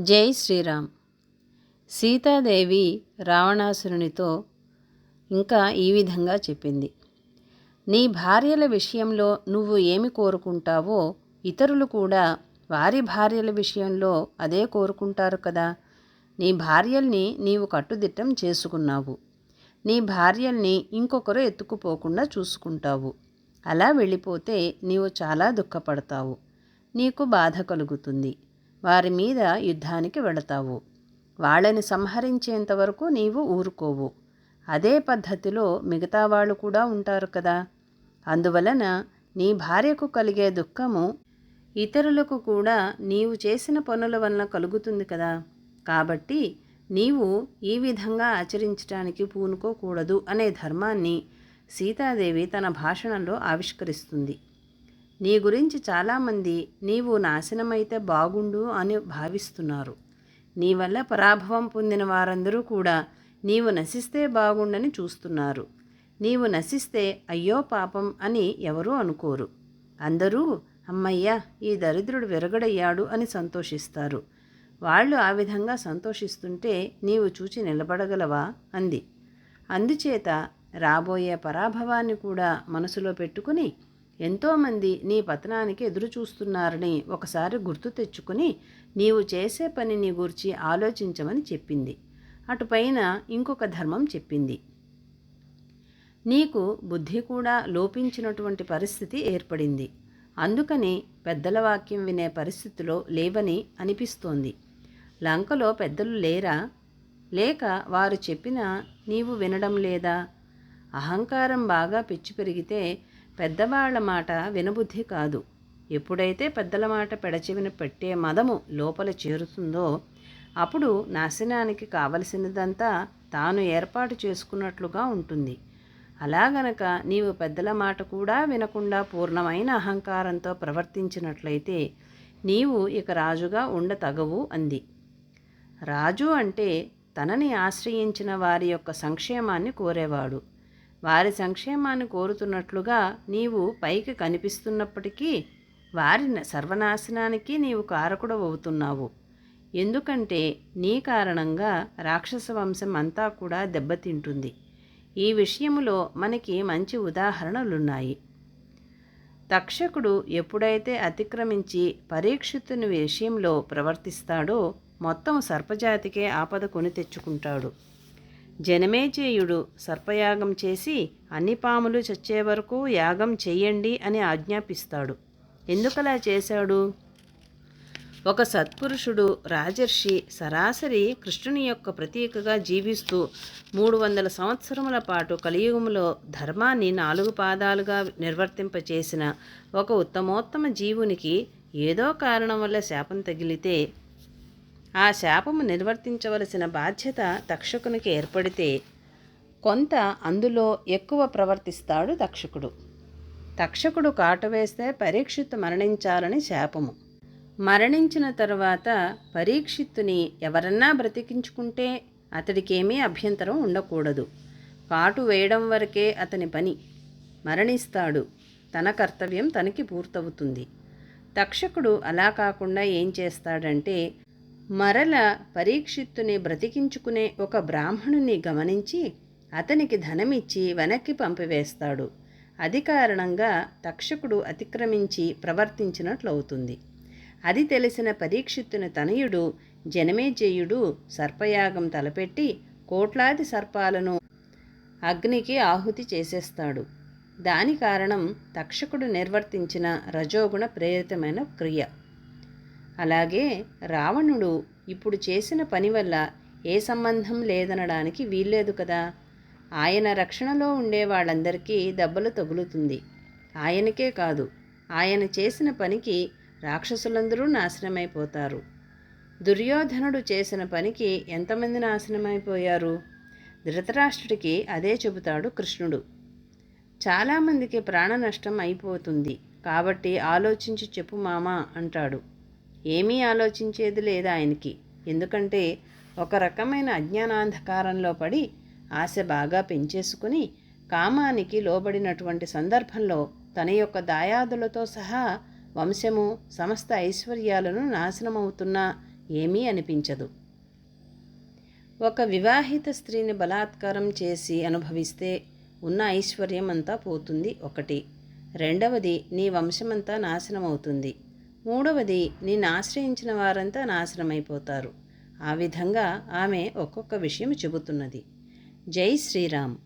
జై శ్రీరామ్. సీతాదేవి రావణాసురునితో ఇంకా ఈ విధంగా చెప్పింది. నీ భార్యల విషయంలో నువ్వు ఏమి కోరుకుంటావో ఇతరులు కూడా వారి భార్యల విషయంలో అదే కోరుకుంటారు కదా. నీ భార్యల్ని నీవు కట్టుదిట్టం చేసుకున్నావు. నీ భార్యల్ని ఇంకొకరు ఎత్తుకుపోకుండా చూసుకుంటావు. అలా వెళ్ళిపోతే నీవు చాలా దుఃఖపడతావు. నీకు బాధ కలుగుతుంది. వారి మీద యుద్ధానికి వెళతావు. వాళ్ళని సంహరించేంతవరకు నీవు ఊరుకోవు. అదే పద్ధతిలో మిగతా వాళ్ళు కూడా ఉంటారు కదా. అందువలన నీ భార్యకు కలిగే దుఃఖము ఇతరులకు కూడా నీవు చేసిన పనుల వలన కలుగుతుంది కదా. కాబట్టి నీవు ఈ విధంగా ఆచరించడానికి పూనుకోకూడదు అనే ధర్మాన్ని సీతాదేవి తన భాషణంలో ఆవిష్కరిస్తుంది. నీ గురించి చాలామంది నీవు నాశనమైతే బాగుండు అని భావిస్తున్నారు. నీ వల్ల పరాభవం పొందిన వారందరూ కూడా నీవు నశిస్తే బాగుండని చూస్తున్నారు. నీవు నశిస్తే అయ్యో పాపం అని ఎవరూ అనుకోరు. అందరూ అమ్మయ్య ఈ దరిద్రుడు విరగడయ్యాడు అని సంతోషిస్తారు. వాళ్ళు ఆ విధంగా సంతోషిస్తుంటే నీవు చూచి నిలబడగలవా అంది. అందుచేత రాబోయే పరాభవాన్ని కూడా మనసులో పెట్టుకుని ఎంతోమంది నీ పతనానికి ఎదురు చూస్తున్నారని ఒకసారి గుర్తు తెచ్చుకుని నీవు చేసే పనిని గూర్చి ఆలోచించమని చెప్పింది. అటుపైన ఇంకొక ధర్మం చెప్పింది. నీకు బుద్ధి కూడా లోపించినటువంటి పరిస్థితి ఏర్పడింది. అందుకని పెద్దల వాక్యం వినే పరిస్థితిలో లేవని అనిపిస్తోంది. లంకలో పెద్దలు లేరా? లేక వారు చెప్పినా నీవు వినడం లేదా? అహంకారం బాగా పెచ్చు పెరిగితే పెద్దవాళ్ల మాట వినబుద్ధి కాదు. ఎప్పుడైతే పెద్దల మాట పెడచెవిన పెట్టే మదము లోపల చేరుతుందో అప్పుడు నాశనానికి కావలసినదంతా తాను ఏర్పాటు చేసుకున్నట్లుగా ఉంటుంది. అలాగనక నీవు పెద్దల మాట కూడా వినకుండా పూర్ణమైన అహంకారంతో ప్రవర్తించినట్లయితే నీవు ఇక రాజుగా ఉండతగవు అంది. రాజు అంటే తనని ఆశ్రయించిన వారి యొక్క సంక్షేమాన్ని కోరేవాడు. వారి సంక్షేమాన్ని కోరుతున్నట్లుగా నీవు పైకి కనిపిస్తున్నప్పటికీ వారి సర్వనాశనానికి నీవు కారకుడవుతున్నావు. ఎందుకంటే నీ కారణంగా రాక్షస వంశం అంతా కూడా దెబ్బతింటుంది. ఈ విషయములో మనకి మంచి ఉదాహరణలున్నాయి. తక్షకుడు ఎప్పుడైతే అతిక్రమించి పరీక్షితుని విషయంలో ప్రవర్తిస్తాడో మొత్తం సర్పజాతికే ఆపద కొని తెచ్చుకుంటాడు. జనమేజయుడు సర్పయాగం చేసి అన్ని పాములు చచ్చే వరకు యాగం చెయ్యండి అని ఆజ్ఞాపిస్తాడు. ఎందుకలా చేశాడు? ఒక సత్పురుషుడు రాజర్షి సరాసరి కృష్ణుని యొక్క ప్రతీకగా జీవిస్తూ 300 సంవత్సరముల పాటు కలియుగంలో ధర్మాన్ని 4 పాదాలుగా నిర్వర్తింపచేసిన ఒక ఉత్తమోత్తమ జీవునికి ఏదో కారణం వల్ల శాపం తగిలితే ఆ శాపము నిర్వర్తించవలసిన బాధ్యత తక్షకునికి ఏర్పడితే కొంత అందులో ఎక్కువ ప్రవర్తిస్తాడు తక్షకుడు. తక్షకుడు కాటు వేస్తే పరీక్షిత్తు మరణించాలని శాపము. మరణించిన తరువాత పరీక్షిత్తుని ఎవరన్నా బ్రతికించుకుంటే అతడికేమీ అభ్యంతరం ఉండకూడదు. కాటు వేయడం వరకే అతని పని. మరణిస్తాడు. తన కర్తవ్యం తనకి పూర్తవుతుంది. తక్షకుడు అలా కాకుండా ఏం చేస్తాడంటే మరల పరీక్షిత్తుని బ్రతికించుకునే ఒక బ్రాహ్మణుని గమనించి అతనికి ధనమిచ్చి వెనక్కి పంపివేస్తాడు. అది కారణంగా తక్షకుడు అతిక్రమించి ప్రవర్తించినట్లవుతుంది. అది తెలిసిన పరీక్షిత్తుని తనయుడు జనమేజయుడు సర్పయాగం తలపెట్టి కోట్లాది సర్పాలను అగ్నికి ఆహుతి చేసేస్తాడు. దాని కారణం తక్షకుడు నిర్వర్తించిన రజోగుణ ప్రేరితమైన క్రియ. అలాగే రావణుడు ఇప్పుడు చేసిన పని వల్ల ఏ సంబంధం లేదనడానికి వీల్లేదు కదా. ఆయన రక్షణలో ఉండే వాళ్ళందరికీ దెబ్బలు తగులుతుంది. ఆయనకే కాదు, ఆయన చేసిన పనికి రాక్షసులందరూ నాశనమైపోతారు. దుర్యోధనుడు చేసిన పనికి ఎంతమంది నాశనమైపోయారు? ధృతరాష్ట్రుడికి అదే చెబుతాడు కృష్ణుడు. చాలామందికి ప్రాణ నష్టం అయిపోతుంది కాబట్టి ఆలోచించి చెప్పు మామా అంటాడు. ఏమీ ఆలోచించేది లేదు ఆయనకి. ఎందుకంటే ఒక రకమైన అజ్ఞానాంధకారంలో పడి ఆశ బాగా పెంచేసుకుని కామానికి లోబడినటువంటి సందర్భంలో తన యొక్క దాయాదులతో సహా వంశము సమస్త ఐశ్వర్యాలను నాశనమవుతున్నా ఏమీ అనిపించదు. ఒక వివాహిత స్త్రీని బలాత్కారం చేసి అనుభవిస్తే ఉన్న ఐశ్వర్యం అంతా పోతుంది ఒకటి. రెండవది, నీ వంశమంతా నాశనమవుతుంది. మూడవది, నిన్ను ఆశ్రయించిన వారంతా నాశనమైపోతారు. ఆ విధంగా ఆమె ఒక్కొక్క విషయం చెబుతున్నది. జై శ్రీరామ్.